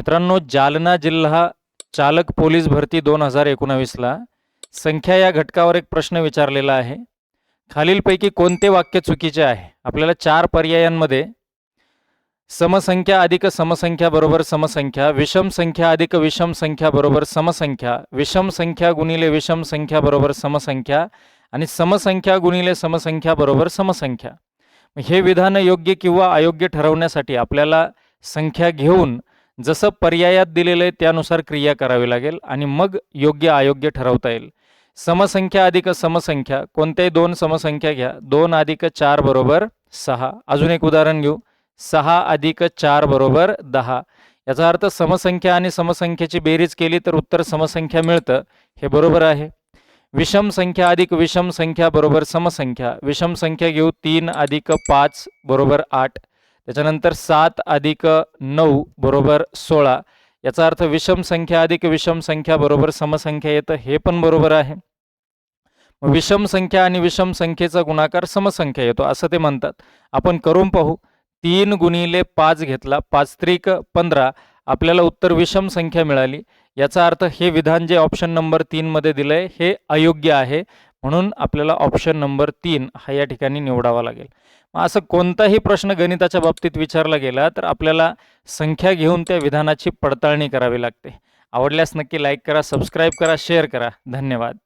मित्रांनो, जालना जिल्हा चालक पोलीस भरती 2019ला संख्या या घटकावर एक प्रश्न विचारलेला आहे. खालीलपैकी कोणते वाक्य चुकीचे आहे? आपल्याला 4 पर्यायांमध्ये समसंख्या अधिक समसंख्या बरोबर समसंख्या, विषम संख्या अधिक विषम संख्या बरोबर समसंख्या, विषम संख्या गुणिले विषम संख्या बरोबर समसंख्या आणि समसंख्या गुणिले समसंख्या बरोबर समसंख्या. हे विधान योग्य किंवा अयोग्य ठरवण्यासाठी आपल्याला संख्या घेऊन जसं पर्यायात दिलेलं आहे त्यानुसार क्रिया करावी लागेल आणि मग योग्य अयोग्य ठरवता येईल. समसंख्या अधिक समसंख्या, कोणत्याही दोन समसंख्या घ्या. 2 अधिक 4 बरोबर 6. अजून एक उदाहरण घेऊ. 6 अधिक 4 बरोबर 10. याचा अर्थ समसंख्या आणि समसंख्येची बेरीज केली तर उत्तर समसंख्या मिळतं, हे बरोबर आहे. विषम संख्या अधिक विषम संख्या बरोबर समसंख्या. विषम संख्या घेऊ. 3 अधिक 5 बरोबर 8. त्याच्यानंतर 7 अधिक 9 बरोबर 16. याचा अर्थ विषम संख्या अधिक विषम संख्या बरोबर समसंख्या येतं, हे पण बरोबर आहे. विषम संख्या आणि विषम संख्येचा गुणाकार समसंख्या येतो असं ते म्हणतात. आपण करून पाहू. 3 गुणिले 5 घेतला, 5 त्रिक 15. आपल्याला उत्तर विषम संख्या मिळाली. याचा अर्थ हे विधान जे ऑप्शन नंबर 3 मध्ये दिलंय हे अयोग्य आहे, म्हणून आपल्याला ऑप्शन नंबर 3 हा या ठिकाणी निवडावा लागेल. असं कोणताही प्रश्न गणिताच्या बाबतीत विचारला गेला तर आपल्याला संख्या घेऊन त्या विधानाची पडताळणी करावी लागते. आवडल्यास नक्की लाईक करा, सबस्क्राईब करा, शेअर करा. धन्यवाद.